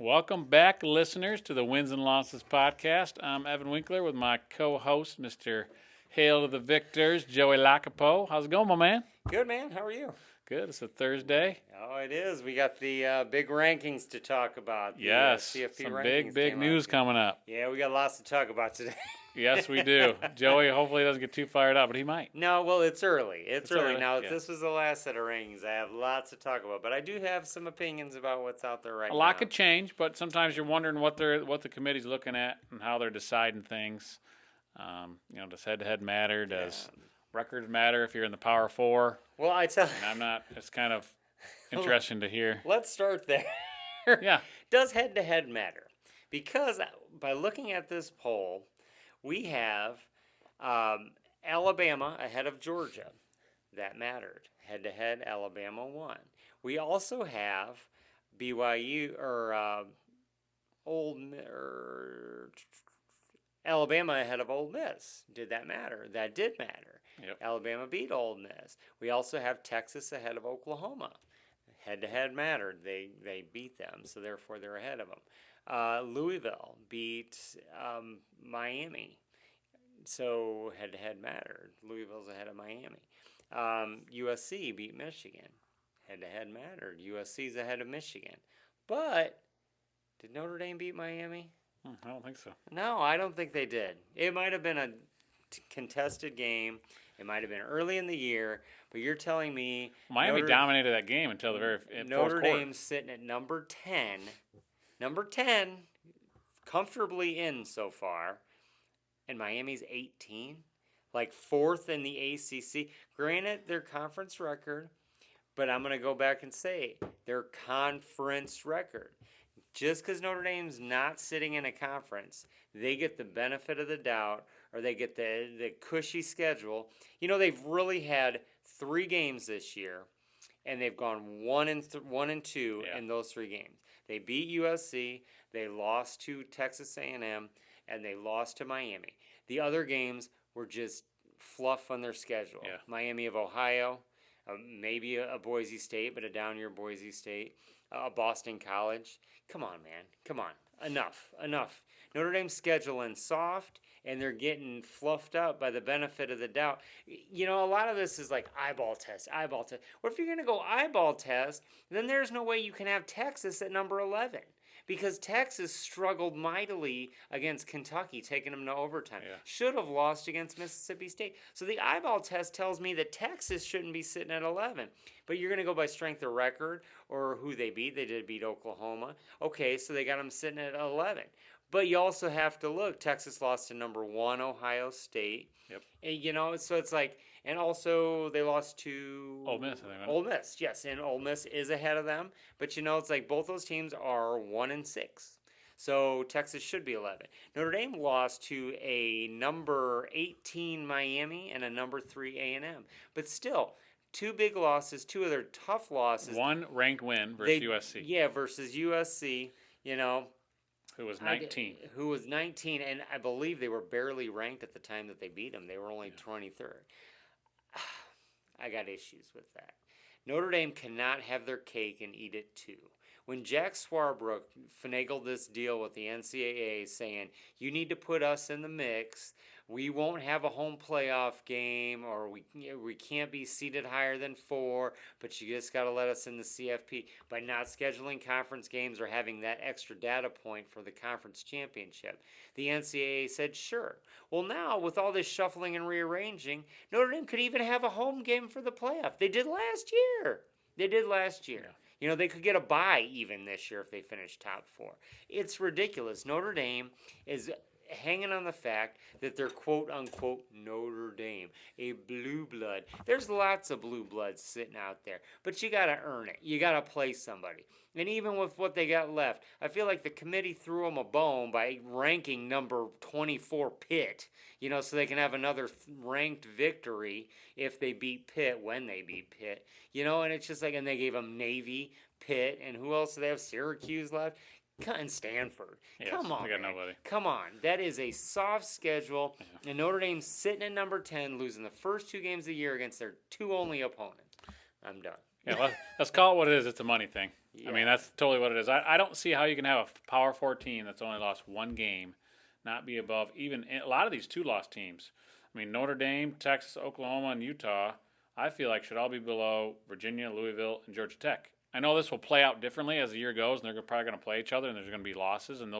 Welcome back, listeners, to the Wins and Losses podcast. I'm Evan Winkler with my co-host, Mr. Hail to the Victors, Joey Lacapo. How's it going, my man? Good, man. How are you? Good. It's a Thursday. Oh, it is. We got the big rankings to talk about. The, Yes, CFP some rankings big came news out. coming up. Yeah, we got lots to talk about today. Yes, we do. Joey hopefully doesn't get too fired up, but he might. No, well, it's early. It's early. Now, if yeah. this was the last set of rankings, I have lots to talk about, but I do have some opinions about what's out there right A now. lot could change, but sometimes you're wondering what the committee's looking at and how they're deciding things. Does head-to-head matter? Does records matter if you're in the Power Four? Well, I tell you. And I'm not. It's kind of interesting to hear. Let's start there. Yeah. Does head-to-head matter? Because by looking at this poll, we have Alabama ahead of Georgia. That mattered. Head-to-head, Alabama won. We also have BYU Alabama ahead of Ole Miss. Did that matter? That did matter. Yep. Alabama beat Ole Miss. We also have Texas ahead of Oklahoma. Head-to-head mattered. They beat them, so therefore they're ahead of them. Louisville beat Miami, so head-to-head mattered. Louisville's ahead of Miami. USC beat Michigan. Head-to-head mattered. USC's ahead of Michigan. But did Notre Dame beat Miami? I don't think so. No, I don't think they did. It might have been a contested game. It might have been early in the year, but you're telling me Miami dominated that game until the very Notre fourth quarter. Dame's sitting at number 10. Number 10, comfortably in so far, and Miami's 18, like fourth in the ACC. Granted, their conference record, but I'm going to go back and say their conference record. Just because Notre Dame's not sitting in a conference, they get the benefit of the doubt, or they get the cushy schedule. They've really had 3 games this year, and they've gone 1 and 2 in those 3 games. They beat USC, they lost to Texas A&M, and they lost to Miami. The other games were just fluff on their schedule. Yeah. Miami of Ohio, maybe a Boise State, but a down-year Boise State. Boston College. Come on, man. Come on. Enough. Notre Dame's scheduling soft, and they're getting fluffed up by the benefit of the doubt. A lot of this is like eyeball test. What if you're going to go eyeball test, then there's no way you can have Texas at number 11. Because Texas struggled mightily against Kentucky, taking them to overtime. Yeah. Should have lost against Mississippi State. So the eyeball test tells me that Texas shouldn't be sitting at 11. But you're going to go by strength of record or who they beat. They did beat Oklahoma. Okay, so they got them sitting at 11. But you also have to look. Texas lost to number 1 Ohio State. Yep. And, so it's like, and also they lost to Ole Miss, I think. Ole Miss, yes, and Ole Miss is ahead of them. But it's like both those teams are 1 and 6. So Texas should be 11. Notre Dame lost to a number 18 Miami and a number 3 A&M. But still, 2 big losses, 2 of their tough losses. 1 ranked win versus USC. Yeah, versus USC, Who was 19. Who was 19, and I believe they were barely ranked at the time that they beat them. They were only 23rd. I got issues with that. Notre Dame cannot have their cake and eat it too. When Jack Swarbrook finagled this deal with the NCAA saying, you need to put us in the mix, we won't have a home playoff game, or we can't be seated higher than 4, but you just got to let us in the CFP. By not scheduling conference games or having that extra data point for the conference championship, the NCAA said, sure. Well, now, with all this shuffling and rearranging, Notre Dame could even have a home game for the playoff. They did last year. Yeah. They could get a bye even this year if they finish top 4. It's ridiculous. Notre Dame is hanging on the fact that they're quote-unquote Notre Dame, a blue blood. There's lots of blue bloods sitting out there, but you got to earn it. You got to play somebody. And even with what they got left, I feel like the committee threw them a bone by ranking number 24 Pitt, so they can have another ranked victory if they beat Pitt, when they beat Pitt. And it's just like, and they gave them Navy, Pitt, and who else do they have? Syracuse left? And Stanford. Yes, Come on, they got man. nobody. Come on. That is a soft schedule. Yeah. And Notre Dame's sitting at number 10, losing the first 2 games of the year against their 2 only opponents. I'm done. Yeah, let's call it what it is. It's a money thing. I mean, that's totally what it is. I don't see how you can have a Power 4 team that's only lost one game not be above even a lot of these two-loss teams. I mean, Notre Dame, Texas, Oklahoma, and Utah, I feel like should all be below Virginia, Louisville, and Georgia Tech. I know this will play out differently as the year goes, and they're probably going to play each other, and there's going to be losses. And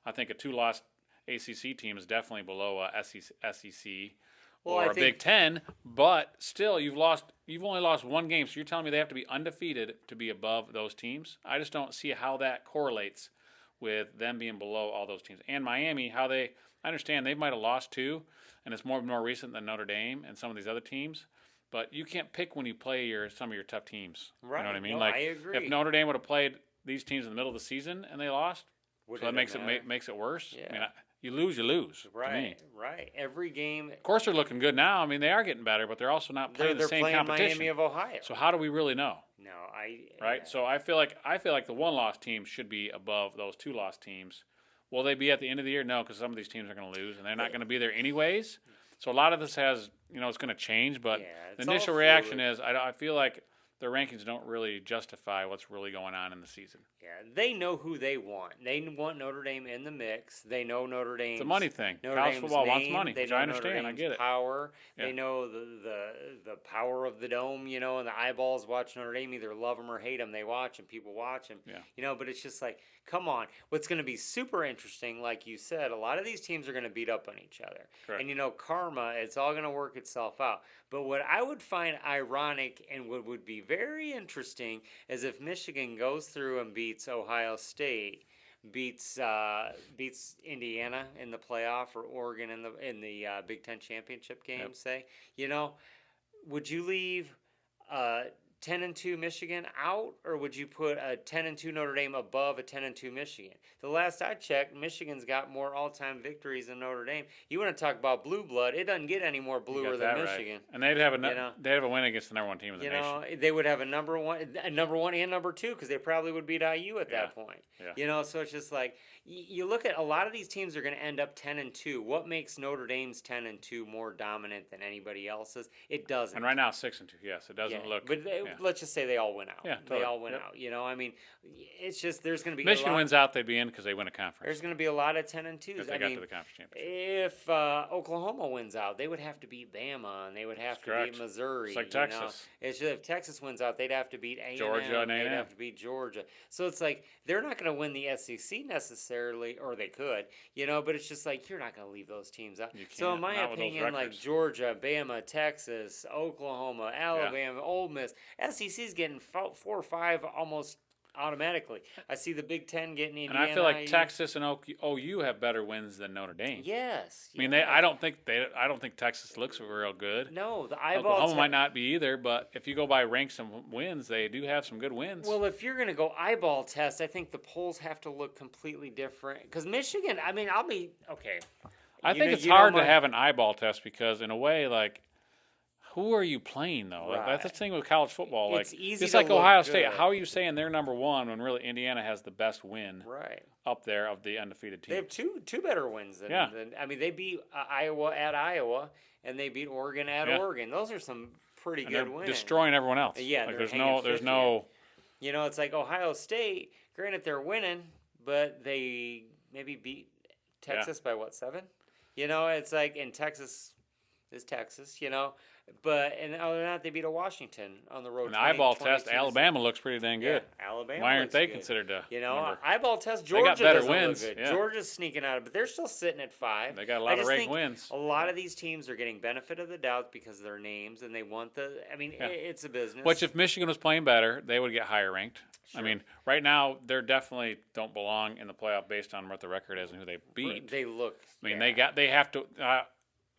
I think a two-loss ACC team is definitely below a SEC or a Big Ten. But still, you've only lost one game, so you're telling me they have to be undefeated to be above those teams? I just don't see how that correlates with them being below all those teams. And Miami, I understand they might have lost two, and it's more recent than Notre Dame and some of these other teams. But you can't pick when you play some of your tough teams. Right. You know what I mean? No, like, I agree. If Notre Dame would have played these teams in the middle of the season and they lost, so that makes it worse. Yeah. I mean, you lose. Right. To me. Right. Every game. Of course, they're looking good now. I mean, they are getting better, but they're also not playing the same playing competition. Miami of Ohio. So how do we really know? No, Right. So I feel like the one-loss team should be above those two-loss teams. Will they be at the end of the year? No, because some of these teams are going to lose, and they're not going to be there anyways. So a lot of this has, it's going to change, but the initial reaction is I feel like the rankings don't really justify what's really going on in the season. Yeah, they know who they want. They want Notre Dame in the mix. They know Notre Dame's. It's a money thing. Notre College Dame's football name. wants money, They which know I understand. Notre I Dame's get it. Power. Yeah. They know the power of the dome. And the eyeballs watch Notre Dame, either love them or hate them. They watch and people watch them. Yeah. But it's just like, come on. What's going to be super interesting, like you said, a lot of these teams are going to beat up on each other. Correct. And karma, it's all going to work itself out. But what I would find ironic and what would be very interesting is if Michigan goes through and beats Ohio State, beats Indiana in the playoff, or Oregon in the Big Ten championship game. Say, would you leave 10-2 Michigan out, or would you put a 10-2 Notre Dame above a 10-2 Michigan? The last I checked, Michigan's got more all-time victories than Notre Dame. You want to talk about blue blood? It doesn't get any more bluer than Michigan. Right. And they'd have a win against the number one team in the nation. They would have a number one and number two, because they probably would beat IU at that point. Yeah. So it's just like you look at a lot of these teams are going to end up 10-2. What makes Notre Dame's 10-2 more dominant than anybody else's? It doesn't. And right now 6-2. Yes, it doesn't look. But let's just say they all win out. Yeah, totally. They all win out. I mean, it's just there's going to be Michigan wins out, they'd be in because they win a conference. There's going to be a lot of 10-2s. If they got to the conference championship. If Oklahoma wins out, they would have to beat Bama, and they would have to beat Missouri. It's like Texas. It's just, if Texas wins out, they'd have to beat A&M. Georgia and A&M. They'd have to beat Georgia. So it's like they're not going to win the SEC necessarily, or they could, but it's just like you're not going to leave those teams out. So in my opinion, like Georgia, Bama, Texas, Oklahoma, Alabama, Ole Miss, SEC's getting 4 or 5 almost automatically. I see the Big Ten getting Indiana. And I feel like Texas and OU have better wins than Notre Dame. Yes. I mean, I don't think Texas looks real good. No, the eyeballs. Oklahoma might not be either, but if you go by ranks and wins, they do have some good wins. Well, if you're going to go eyeball test, I think the polls have to look completely different. Because Michigan, I mean, I'll be okay. I think it's hard to have an eyeball test because, in a way, like, who are you playing though? Right. That's the thing with college football. Like, it's easy just to like Ohio look State. good. How are you saying they're number one when really Indiana has the best win up there of the undefeated team? They have two better wins than. I mean, they beat Iowa at Iowa, and they beat Oregon at Oregon. Those are some pretty good wins. Destroying everyone else. Yeah, like, there's no. It's like Ohio State. Granted, they're winning, but they maybe beat Texas by 7? It's like in Texas is Texas. But other than that, they beat a Washington on the road. An eyeball test, Alabama looks pretty dang good. Yeah, Alabama. Why aren't they considered to? Eyeball test. Georgia got better doesn't wins. Look good. Yeah. Georgia's sneaking out, but they're still sitting at 5. They got a lot of ranked wins. A lot of these teams are getting benefit of the doubt because of their names, and they want the. I mean, it's a business. Which, if Michigan was playing better, they would get higher ranked. Sure. I mean, right now they definitely don't belong in the playoff based on what the record is and who they beat. They look. I mean, they have to.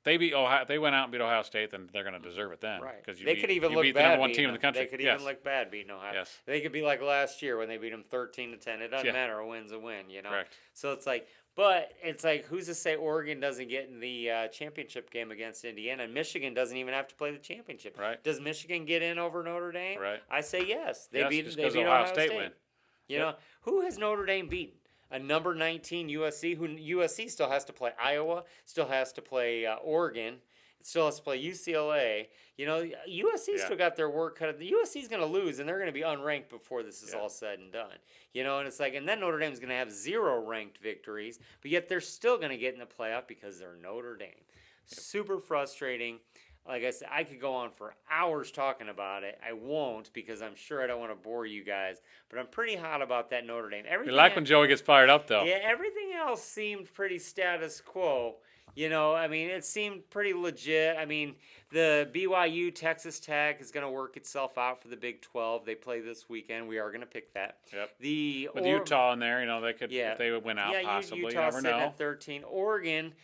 They beat Ohio. They went out and beat Ohio State, then they're going to deserve it then. Right. Because they could even look beat bad. The number one team in the country. They could even look bad beating Ohio. Yes. They could be like last year when they beat them 13-10. It doesn't matter. A win's a win. Correct. So it's like, but it's like, who's to say Oregon doesn't get in the championship game against Indiana, and Michigan doesn't even have to play the championship? Right. Does Michigan get in over Notre Dame? Right. I say yes. They beat Ohio State. Win. Who has Notre Dame beaten? A number 19 USC, who USC still has to play Iowa, still has to play Oregon. It still has to play UCLA. You know, USC Yeah. still got their work cut. The USC is going to lose, and they're going to be unranked before this is Yeah. all said and done. You know, and it's like, and then Notre Dame's going to have 0 ranked victories, but yet they're still going to get in the playoff because they're Notre Dame. Super frustrating. Like I said, I could go on for hours talking about it. I won't because I'm sure I don't want to bore you guys. But I'm pretty hot about that Notre Dame. We Everything like when Joey gets fired up, though. yeah, everything else seemed pretty status quo. You know, I mean, it seemed pretty legit. I mean, the BYU Texas Tech is going to work itself out for the Big 12. They play this weekend. We are going to pick that. Yep. With Utah in there, you know, they could Yeah. if they would win out possibly. Utah You never sitting know. at 13. Oregon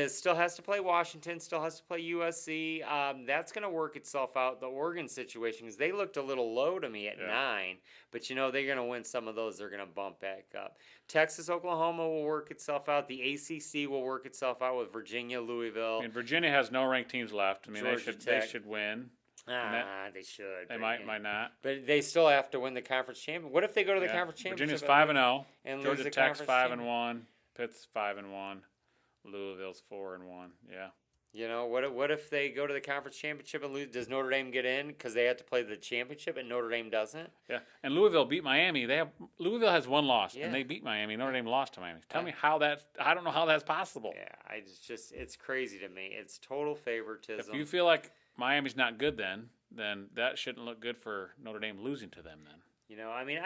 still has to play Washington, still has to play USC. That's going to work itself out, the Oregon situation, because they looked a little low to me at 9. But, you know, they're going to win some of those. They're going to bump back up. Texas, Oklahoma will work itself out. The ACC will work itself out with Virginia, Louisville. I mean, Virginia has no ranked teams left. I mean, Georgia they Tech. should win. They should. They but, might not. But they still have to win the conference championship. What if they go to the conference championship? Virginia's 5-0. and lose Georgia the Tech's conference 5-1. Pitt's 5-1. Louisville's 4-1. Yeah. You know, what if they go to the conference championship and lose? Does Notre Dame get in because they have to play the championship and Notre Dame doesn't? Yeah. And Louisville beat Miami. Louisville has one loss, Yeah. and they beat Miami. Notre Dame lost to Miami. Tell me how I don't know how that's possible. Yeah, it's crazy to me. It's total favoritism. If you feel like Miami's not good, then that shouldn't look good for Notre Dame losing to them. Then You know, I mean,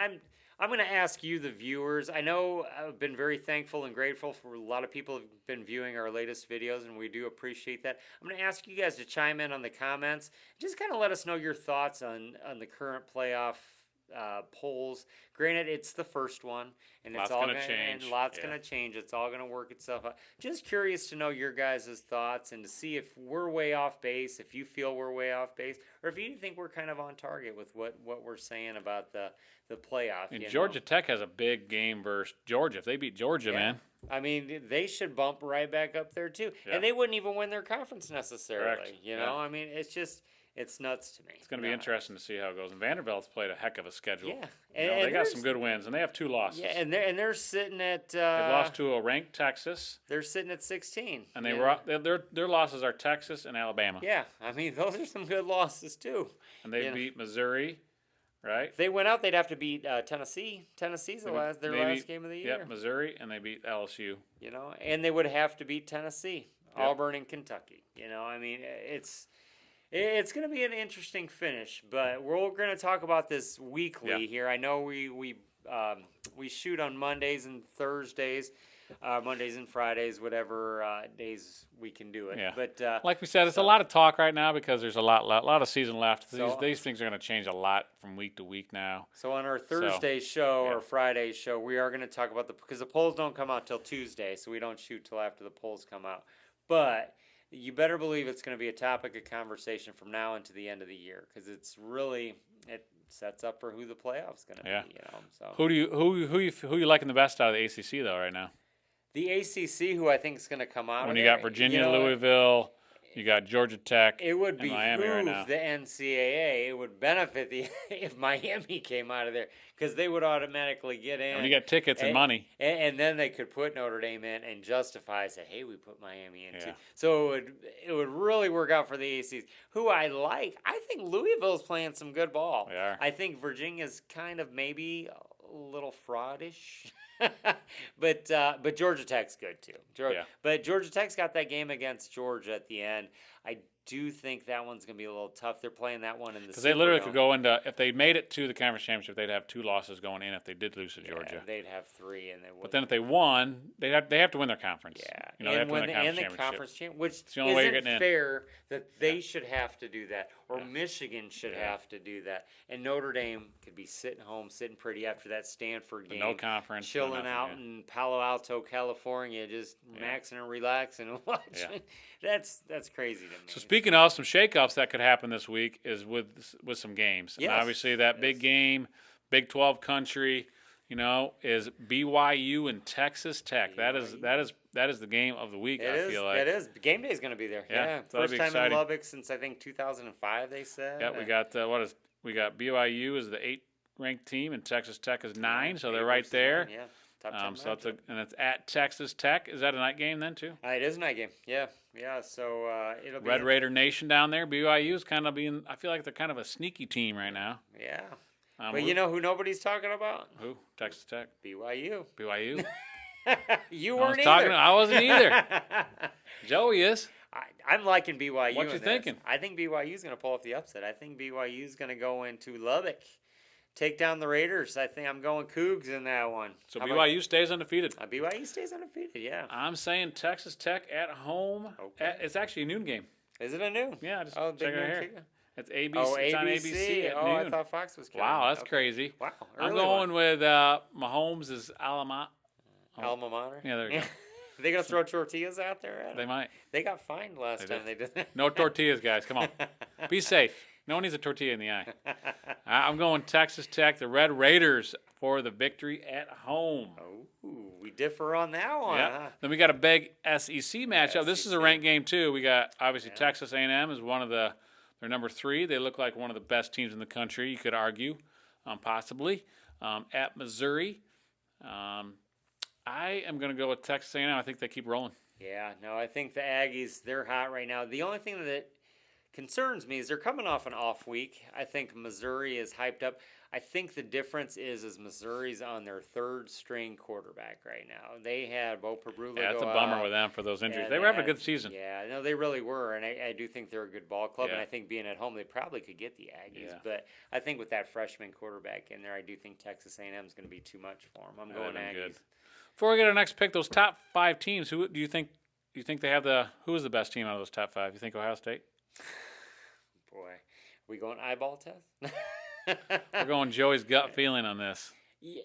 I'm going to ask you, the viewers. I know I've been very thankful and grateful for a lot of people who've been viewing our latest videos, and we do appreciate that. I'm going to ask you guys to chime in on the comments. Just kind of let us know your thoughts on the current playoff polls. Granted, it's the first one, and Lots it's all gonna change. and lots Yeah. going to change. It's all going to work itself out. Just curious to know your guys' thoughts and to see if we're way off base, if you feel we're way off base, or if you think we're kind of on target with what we're saying about the playoff. and you know? Georgia Tech has a big game versus Georgia. If they beat Georgia, Yeah. man, I mean, they should bump right back up there too, Yeah. and they wouldn't even win their conference necessarily. Correct. You know, Yeah. I mean, it's nuts to me. it's going to be interesting to see how it goes. And Vanderbilt's played a heck of a schedule. Yeah, You know, they got some good wins, and they have 2 losses. Yeah, and they're sitting at They lost to a ranked Texas, they're sitting at 16, and they yeah. were their losses are Texas and Alabama. Yeah, I mean, those are some good losses too. And they beat Missouri, right? If they went out, they'd have to beat Tennessee. Tennessee's their last game of the year. Yep, Missouri, and they beat LSU. You know, and they would have to beat Tennessee, Auburn, and Kentucky. You know, I mean, it's going to be an interesting finish, but we're going to talk about this weekly here. I know we shoot on Mondays and Thursdays, Mondays and Fridays, whatever days we can do it. Yeah. But Like we said, it's a lot of talk right now because there's a lot of season left. So- These things are going to change a lot from week to week now. So on our Thursday show yeah. or Friday show, we are going to talk about because the polls don't come out till Tuesday, so we don't shoot till after the polls come out. But you better believe it's going to be a topic of conversation from now until the end of the year because it sets up for who the playoffs going to Yeah. be. You know, so Who you liking the best out of the ACC though right now? the ACC, who I think is going to come out. When of you there, got Virginia, you know, Louisville, you got Georgia Tech, it would and behoove Miami right now. the NCAA. It would benefit if Miami came out of there because they would automatically get in. When you got tickets and money. And then they could put Notre Dame in and justify, say, hey, we put Miami in too. Yeah. So it would really work out for the ACs, who I like. I think Louisville's playing some good ball. They are. I think Virginia's kind of maybe a little fraudish. but Georgia Tech's good too. Yeah. But Georgia Tech's got that game against Georgia at the end. I do think that one's going to be a little tough. They're playing that one in the Because they literally Superdome. could go into, if they made it to the conference championship, they'd have 2 losses going in if they did lose to Yeah, Georgia. they'd have 3, and they would. But then if they won, they have to win their conference. Yeah, You know, they have and to win when the and conference the championship. conference champ, which It's the only way you're isn't getting in. fair that they should have to do that, or Yeah. Michigan should Yeah. have to do that, and Notre Dame could be sitting home, sitting pretty after that Stanford game, No conference. no chilling nothing, out yeah. in Palo Alto, California, just maxing and relaxing and watching. That's crazy to me. So speaking of some shakeups that could happen this week is with some games. Yes. And obviously that big game, Big 12 country, you know, is BYU and Texas Tech. That is the game of the week. I feel like it is. Game day is going to be there. Yeah, Yeah, so that'll first be time exciting. in Lubbock since I think 2005. They said. Yeah, we got BYU is the 8th ranked team and Texas Tech is 9, so they're right there. Yeah. Top 10 So matchup. it's at Texas Tech. Is that a night game then too? It is a night game. Yeah. So it'll be Red Raider Nation down there. BYU's kind of being. I feel like they're kind of a sneaky team right now. Yeah. But you know who nobody's talking about? Who? Texas Tech. BYU. BYU. You weren't I wasn't either. Joey is. I'm liking BYU. What you thinking? I think BYU's going to pull off the upset. I think BYU's going to go into Lubbock, take down the Raiders. I think I'm going Cougs in that one. So BYU stays undefeated. BYU stays undefeated. Yeah. I'm saying Texas Tech at home. Okay. It's actually a noon game. Is it a noon? Yeah, just big check it noon here. kicker? It's ABC. Oh, It's on ABC at noon. I thought Fox was. Wow, that's crazy. Wow. I'm going with Mahomes' Alma mater. Yeah, there you go. Are they going to throw tortillas out there? Adam? They might. They got fined last time they did that. No tortillas, guys. Come on. Be safe. No one needs a tortilla in the eye. I'm going Texas Tech, the Red Raiders, for the victory at home. Oh, we differ on that one. Yeah. Huh? Then we got a big SEC matchup. This is a ranked game too. We got obviously Texas A&M is one of they're number 3. They look like one of the best teams in the country. You could argue, possibly. At Missouri, I am going to go with Texas A&M. I think they keep rolling. Yeah, no, I think the Aggies, they're hot right now. The only thing that concerns me is they're coming off an off week. I think Missouri is hyped up. I think the difference is Missouri's on their 3rd string quarterback right now. They had Bo Pebrula Yeah, that's a go bummer out. with them for those injuries. Yeah, they were having a good season. Yeah, no, they really were, and I do think they're a good ball club, Yeah. and I think being at home, they probably could get the Aggies. Yeah. But I think with that freshman quarterback in there, I do think Texas A&M is going to be too much for them. I'm going Aggies. Good. Before we get our next pick, those top 5 teams, who do you think? Do you think they have who is the best team out of those top 5? You think Ohio State? Boy, we going eyeball test? We're going Joey's gut feeling on this. Yeah,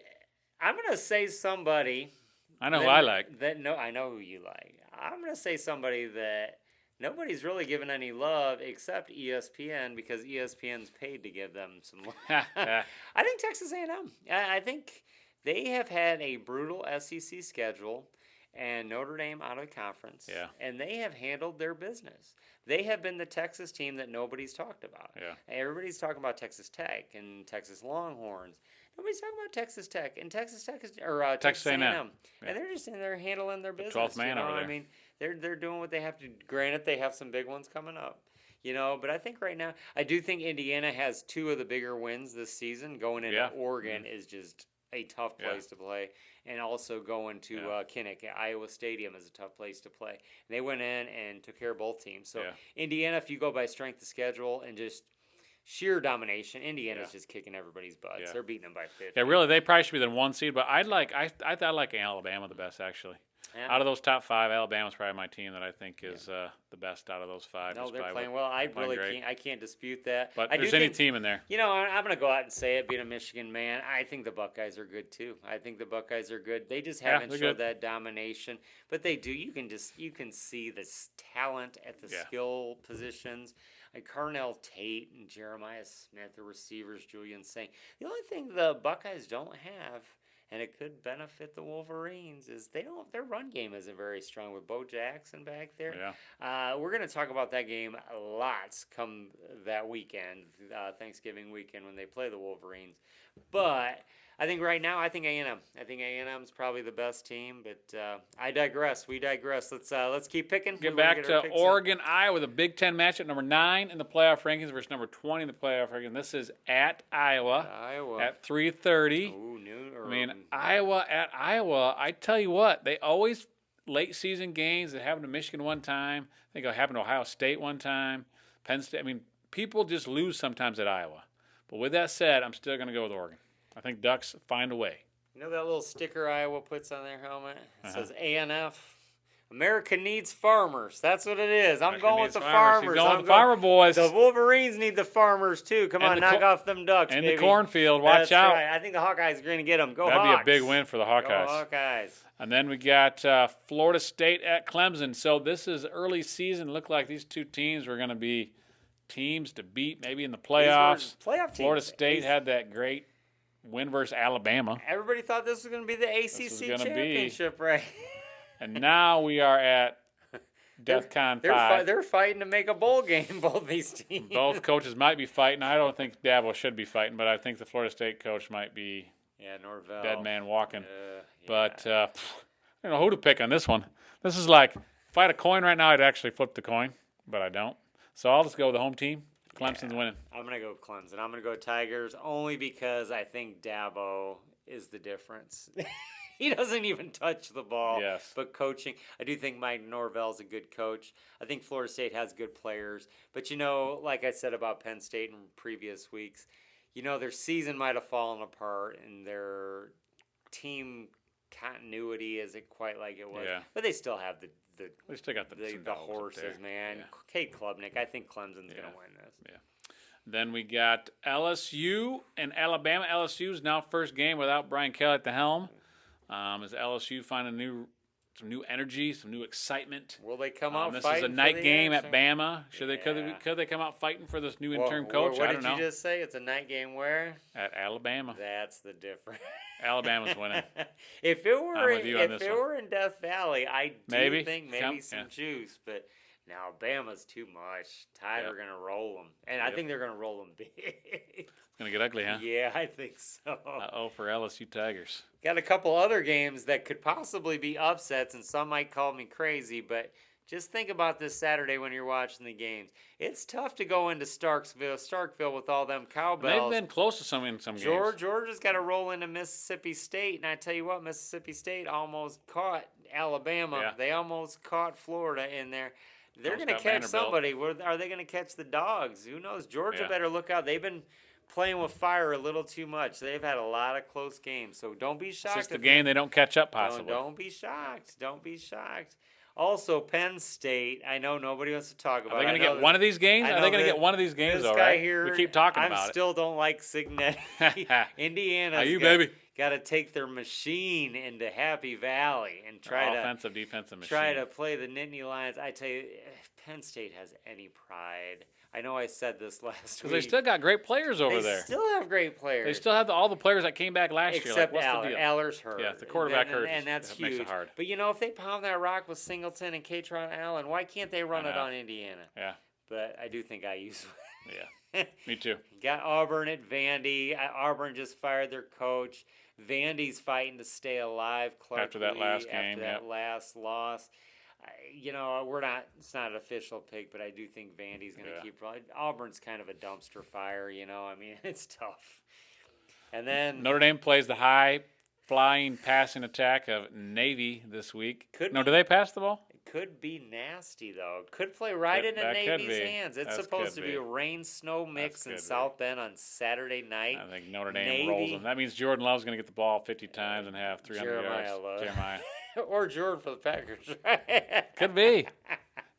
I'm gonna say somebody. I know who I like. I know who you like. I'm gonna say somebody that nobody's really given any love except ESPN because ESPN's paid to give them some love. I think Texas A&M. I think they have had a brutal SEC schedule and Notre Dame out of conference. Yeah. And they have handled their business. They have been the Texas team that nobody's talked about. Yeah. Everybody's talking about Texas Tech and Texas Longhorns. Nobody's talking about Texas Tech and Texas A&M. Yeah. And they're just in there handling their business. 12th man over there. I mean, they're doing what they have to. Granted, they have some big ones coming up. But I think right now, I do think Indiana has 2 of the bigger wins this season. Going into Oregon is just a tough place to play. And also going to Kinnick at Iowa Stadium is a tough place to play. And they went in and took care of both teams. So Indiana, if you go by strength of schedule and just sheer domination, Indiana's just kicking everybody's butts. Yeah. They're beating them by 50. Yeah, really, they probably should be the 1 seed, but I like Alabama the best actually. Yeah. Out of those top 5, Alabama's probably my team that I think is the best out of those 5. No, just they're by playing what- well. I playing really great. can't dispute that. But I there's do any think, team in there. I'm going to go out and say it, being a Michigan man, I think the Buckeyes are good too. I think the Buckeyes are good. They just haven't they're showed good. that domination, but they do. You can see the talent at the skill positions. Like Carnell Tate and Jeremiah Smith, the receivers, Julian Saint. The only thing the Buckeyes don't have, and it could benefit the Wolverines, is their run game isn't very strong with Bo Jackson back there. Yeah. We're going to talk about that game lots come that weekend, Thanksgiving weekend, when they play the Wolverines. But I think right now, I think A&M. I think A&M's probably the best team, but I digress. We digress. Let's keep picking. Get back to Oregon, Iowa, the Big Ten matchup, number 9 in the playoff rankings versus number 20 in the playoff rankings. This is at Iowa at 3:30. Ooh, noon. I mean, Iowa at Iowa. I tell you what, they always late season games. It happened to Michigan one time. I think it happened to Ohio State one time. Penn State. I mean, people just lose sometimes at Iowa. But with that said, I'm still going to go with Oregon. I think Ducks find a way. You know that little sticker Iowa puts on their helmet? It says A&F. America needs farmers. That's what it is. I'm going with the farmers. He's going with the farmer boys. The Wolverines need the farmers, too. Come on, knock off them Ducks, and baby. the cornfield. Watch That's out. Right. I think the Hawkeyes are going to get them. Go That'd Hawks. be a big win for the Hawkeyes. Go Hawkeyes. And then we got Florida State at Clemson. So this is early season. Looked like these 2 teams were going to be teams to beat maybe in the playoffs. Playoff teams. Florida State had that great win versus Alabama. Everybody thought this was going to be the ACC championship, right? And now we are at DEFCON 5. They're fighting to make a bowl game, both these teams. Both coaches might be fighting. I don't think Dabo should be fighting, but I think the Florida State coach might be Yeah, Norvell. dead man walking. Yeah. But I don't know who to pick on this one. This is like, if I had a coin right now, I'd actually flip the coin, but I don't. So I'll just go with the home team. Clemson's winning. I'm going to go Clemson. I'm going to go Tigers only because I think Dabo is the difference. He doesn't even touch the ball. Yes. But coaching, I do think Mike Norvell's a good coach. I think Florida State has good players. But, like I said about Penn State in previous weeks, their season might have fallen apart and their team continuity isn't quite like it was. Yeah. But they still have We still got the horses, man. Yeah. Kate Klubnik, I think Clemson's going to win this. Yeah. Then we got LSU and Alabama. LSU's now first game without Brian Kelly at the helm. As LSU find some new energy, some new excitement. Will they come out this fighting? This is a night game action? at Bama. Could they come out fighting for this new interim coach? What I don't know. did you just say? It's a night game where? At Alabama. That's the difference. Alabama's winning. If it I'm were in Death Valley, I do think maybe some yeah. juice, but now Bama's too much. Tide are going to roll them, and I think they're going to roll them big. It's going to get ugly, huh? Yeah, I think so. Uh-oh for LSU Tigers. Got a couple other games that could possibly be upsets, and some might call me crazy, but just think about this Saturday when you're watching the games. It's tough to go into Starkville with all them cowbells. They've been close to some games. Georgia's got to roll into Mississippi State, and I tell you what, Mississippi State almost caught Alabama. Yeah. They almost caught Florida in there. They're going to catch Vanderbilt. somebody. Are they going to catch the Dogs? Who knows? Georgia Yeah. better look out. They've been playing with fire a little too much. They've had a lot of close games, so don't be shocked. It's just the game they don't catch up, possibly. Don't be shocked. Don't be shocked. Also, Penn State, I know nobody wants to talk about it. Are they going to get one of these games? Are they going to get one of these games, all right? We keep talking about it. I still don't like Signetti. Indiana's baby? Got to take their machine into Happy Valley and offensive, defensive machine. Try to play the Nittany Lions. I tell you, if Penn State has any pride, I know I said this last week. Because they still got great players over there. They still have great players. They still have all the players that came back last year. Except what's the deal? Aller's hurt. Yeah, the quarterback hurt. And that's huge. Makes it hard. But, if they pound that rock with Singleton and Katron Allen, why can't they run it on Indiana? Yeah. But I do think IU's Yeah, me too. Got Auburn at Vandy. Auburn just fired their coach. Vandy's fighting to stay alive. Clark After that Lee, last game, after that last loss. We're not. It's not an official pick, but I do think Vandy's going to keep rolling. Auburn's kind of a dumpster fire. It's tough. And then Notre Dame plays the high flying passing attack of Navy this week. Do they pass the ball? It could be nasty though. Could play right into Navy's hands. It's supposed to be a rain-snow mix in South Bend on Saturday night. I think Notre Dame rolls them. That means Jordan Love's going to get the ball 50 times and have 300 Jeremiah yards. Love. Jeremiah. Or Jordan for the Packers. Could be.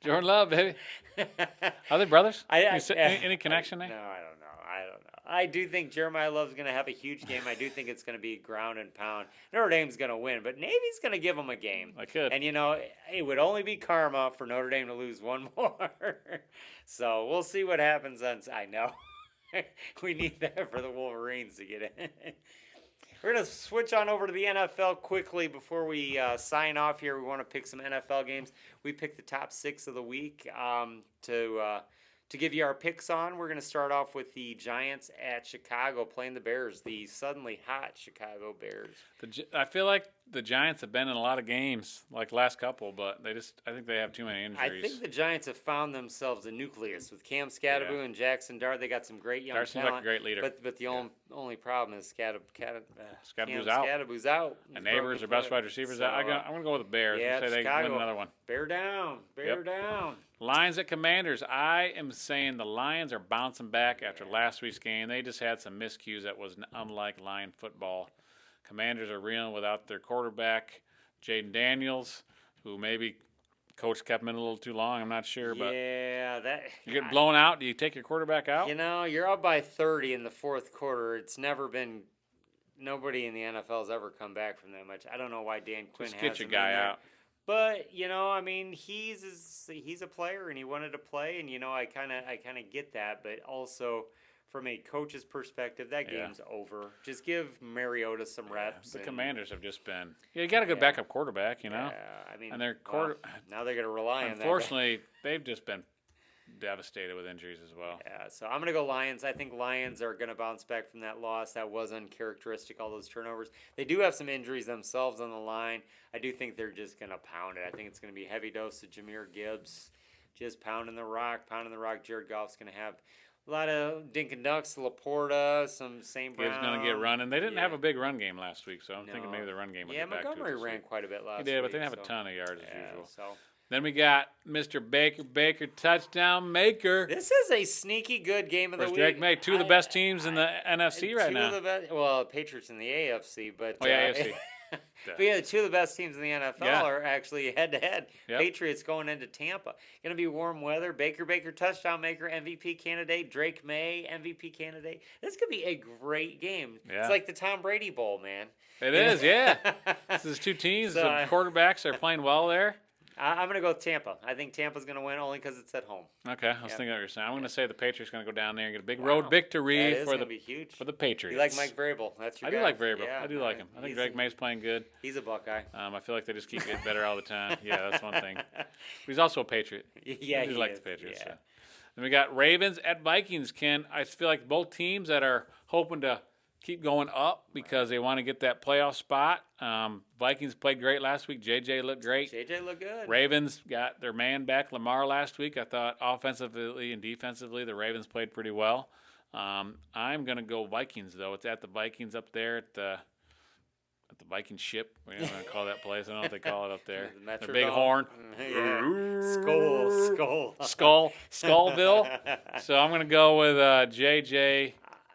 Jordan Love, baby. Are they brothers? Any connection there? No, I don't know. I do think Jeremiah Love's going to have a huge game. I do think it's going to be ground and pound. Notre Dame's going to win, but Navy's going to give them a game. They could. And, it would only be karma for Notre Dame to lose one more. So we'll see what happens. I know. We need that for the Wolverines to get in. We're going to switch on over to the NFL quickly before we sign off here. We want to pick some NFL games. We picked the top 6 of the week to give you our picks on. We're going to start off with the Giants at Chicago playing the Bears, the suddenly hot Chicago Bears. I feel like the Giants have been in a lot of games, like last couple, but I think they have too many injuries. I think the Giants have found themselves a nucleus with Cam Scatterbo and Jackson Dart. They got some great young Dart seems talent. like a great leader. But the only problem is Scatterbo's out. Scatterbo's out. And Neighbors, their best wide receivers, out. I'm going to go with the Bears. Yeah, say Chicago, they win another one. Bear down. Bear down. Lions at Commanders. I am saying the Lions are bouncing back after last week's game. They just had some miscues that was unlike Lion football. Commanders are reeling without their quarterback, Jaden Daniels, who maybe coach kept him in a little too long. I'm not sure, but you get blown out. Do you take your quarterback out? You're up by 30 in the fourth quarter. It's never been. Nobody in the NFL has ever come back from that much. I don't know why Dan Quinn has get your him guy in there. out. But he's a player and he wanted to play, and I kind of get that. But also, from a coach's perspective, that game's over. Just give Mariota some reps. The Commanders have just been. You got a good backup quarterback, Yeah, and their now they're going to rely on that. Unfortunately, they've just been devastated with injuries as well. Yeah, so I'm going to go Lions. I think Lions are going to bounce back from that loss. That was uncharacteristic, all those turnovers. They do have some injuries themselves on the line. I do think they're just going to pound it. I think it's going to be a heavy dose of Jahmyr Gibbs, just pounding the rock. Jared Goff's going to have a lot of dink and ducks, Laporta, some St. Brown. Gibbs going to get running. They didn't have a big run game last week, so I'm thinking maybe the run game will get back to it. Montgomery this ran week. quite a bit last week. He did, but they didn't have a ton of yards as usual. So. Then we got Mr. Baker, touchdown maker. This is a sneaky good game of the week. Drake May, two of the best teams in the NFC right now. Well, Patriots in the AFC, but AFC. But yeah, two of the best teams in the NFL are actually head-to-head. Yep. Patriots going into Tampa. Going to be warm weather. Baker, touchdown maker, MVP candidate. Drake May, MVP candidate. This could be a great game. Yeah. It's like the Tom Brady Bowl, man. It is, yeah. This is two teams. So, the quarterbacks are playing well there. I'm going to go with Tampa. I think Tampa's going to win only because it's at home. Okay, I was thinking what you were saying. I'm going to say the Patriots going to go down there and get a big road victory for the Patriots. You like Mike Vrabel? That's your guy. I do like Vrabel. Yeah, I do like him. I think Drake May's playing good. He's a Buckeye. I feel like they just keep getting better all the time. Yeah, that's one thing. But he's also a Patriot. Yeah, he likes the Patriots. Yeah. So. Then we got Ravens at Vikings. Ken, I feel like both teams that are hoping to keep going up because they want to get that playoff spot. Vikings played great last week. JJ looked great. JJ looked good. Ravens got their man back, Lamar, last week. I thought offensively and defensively the Ravens played pretty well. I'm going to go Vikings, though. It's at the Vikings up there at the Viking ship. We're not going to call that place. I don't know what they call it up there. The big horn. Yeah. Skullville. So I'm going to go with JJ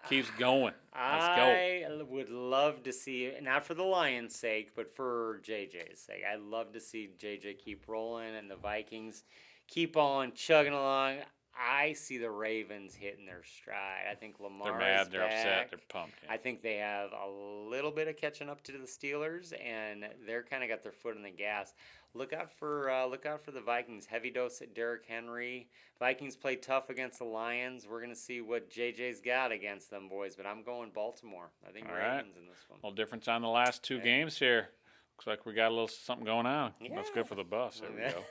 keeps going. Let's go. I would love to see, not for the Lions' sake, but for JJ's sake. I'd love to see JJ keep rolling and the Vikings keep on chugging along. I see the Ravens hitting their stride. I think Lamar They're mad. is They're back. upset. They're pumped. Yeah. I think they have a little bit of catching up to the Steelers, and they're kind of got their foot on the gas. Look out for the Vikings. Heavy dose at Derrick Henry. Vikings play tough against the Lions. We're gonna see what JJ's got against them boys, but I'm going Baltimore. I think Ravens in this one. A little difference on the last two games here. Looks like we got a little something going on. Yeah. That's good for the Buffs. There we go.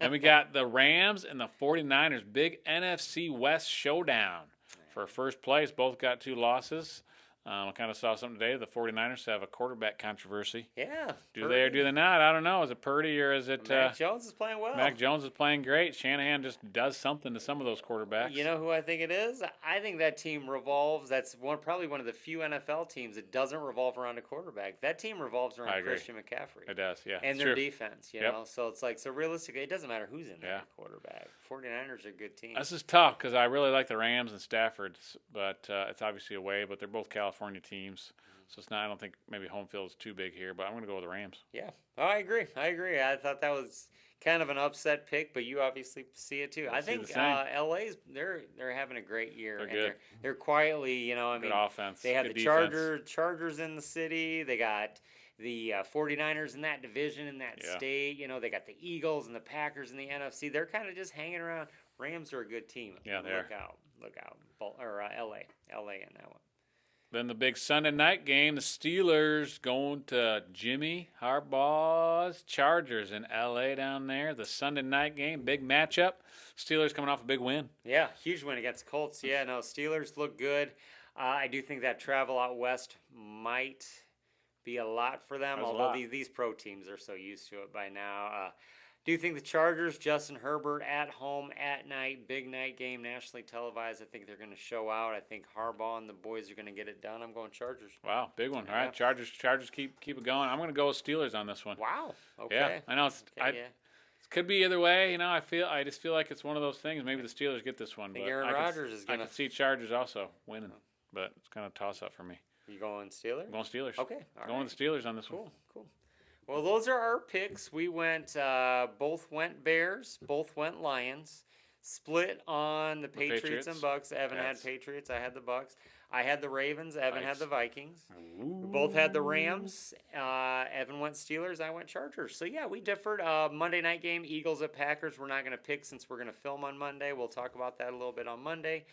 Then we got the Rams and the 49ers. Big NFC West showdown for first place. Both got 2 losses. I kind of saw something today. The 49ers have a quarterback controversy. Yeah. Do they or do they not? I don't know. Is it Purdy or is it... Mac Jones is playing well. Mac Jones is playing great. Shanahan just does something to some of those quarterbacks. You know who I think it is? I think that team revolves. That's probably one of the few NFL teams that doesn't revolve around a quarterback. That team revolves around Christian McCaffrey. It does, yeah. And their defense, you Yep. know? So it's like, so realistically, it doesn't matter who's in there at quarterback. 49ers are a good team. This is tough because I really like the Rams and Stafford, but it's obviously away, but they're both California teams. So it's not. I don't think maybe home field is too big here, but I'm going to go with the Rams. Yeah, I agree. I thought that was kind of an upset pick, but you obviously see it too. I think LA's they're having a great year. They're good. They're quietly, you know. I mean, offense. They have good the Chargers in the city. They got the 49ers in that division in that state. You know, they got the Eagles and the Packers in the NFC. They're kind of just hanging around. Rams are a good team. Yeah, they are. Look out. Or LA in that one. Then the big Sunday night game, the Steelers going to Jimmy Harbaugh's Chargers in L.A. down there. The Sunday night game, big matchup. Steelers coming off a big win. Yeah, huge win against the Colts. Yeah, no, Steelers look good. I do think that travel out west might be a lot for them, although these pro teams are so used to it by now. Do you think the Chargers, Justin Herbert at home at night, big night game, nationally televised? I think they're going to show out. I think Harbaugh and the boys are going to get it done. I'm going Chargers. Wow, big one. All right, Chargers keep it going. I'm going to go with Steelers on this one. Wow. Okay. Yeah, I know. It could be either way. You know, I just feel like it's one of those things. Maybe the Steelers get this one. I think Aaron Rodgers is going to. I can see Chargers also winning, but it's kind of a toss up for me. You going Steelers? I'm going Steelers. Okay. Going with the Steelers on this one. Cool. Well, those are our picks. We went, both went Bears, both went Lions. Split on the Patriots and Bucks. Evan had Patriots. I had the Bucks. I had the Ravens. Evan had the Vikings. Ooh. We both had the Rams. Evan went Steelers. I went Chargers. So, yeah, we differed. Monday night game, Eagles at Packers. We're not going to pick since we're going to film on Monday. We'll talk about that a little bit on Monday.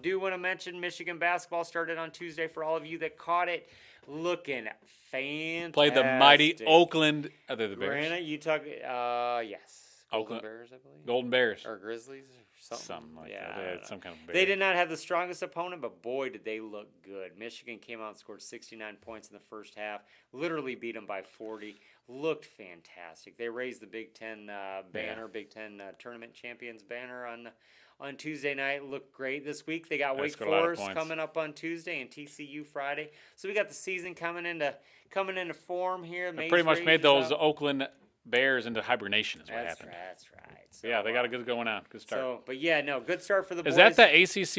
Do want to mention Michigan basketball started on Tuesday for all of you that caught it. Looking fantastic. Played the mighty Oakland. Are they the Bears? Granted, you talk, yes. Oakland Bears, I believe. Golden Bears. Or Grizzlies. Something like that. I They don't had know. some kind of bear. They did not have the strongest opponent, but boy, did they look good. Michigan came out and scored 69 points in the first half. Literally beat them by 40. Looked fantastic. They raised the Big Ten banner, Big Ten tournament champions banner on Tuesday night. Looked great this week. They got Wake scored a lot of Forest points. coming up on Tuesday and TCU Friday. So we got the season coming into form here. They pretty much made those Oakland Bears into hibernation is what happened. That's right. So, Yeah, they got a good going on. Good start. So, but yeah, no, good start for the boys. Is that the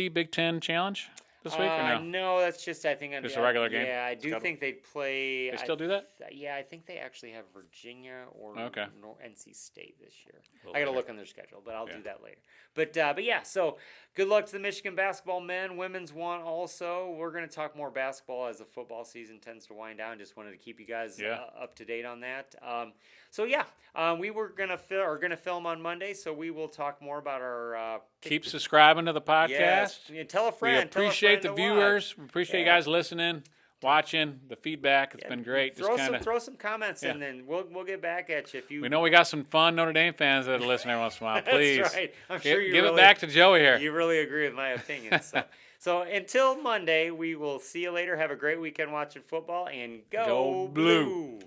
ACC Big Ten Challenge this week or no? No, that's just I think Just a regular game? Yeah, I do Schedule? think they'd play. They still do that? Yeah, I think they actually have Virginia or Okay. NC State this year. A little I got to later. look on their schedule, but I'll do that later. But yeah, so good luck to the Michigan basketball men. Women's won also. We're going to talk more basketball as the football season tends to wind down. Just wanted to keep you guys up to date on that. So yeah, we were gonna film on Monday, so we will talk more about our. Keep subscribing to the podcast. Yes, yeah, tell a friend. We appreciate tell a the friend to viewers. watch. We appreciate you Yeah. guys listening, watching, the feedback. It's been great. Throw Just some comments Yeah. in, and we'll get back at you if you. we know we got some fun Notre Dame fans that listen every once in a while. Please, That's right. I'm sure you give really, it back to Joey here. You really agree with my opinion. So until Monday, we will see you later. Have a great weekend watching football, and go Go Blue. Blue.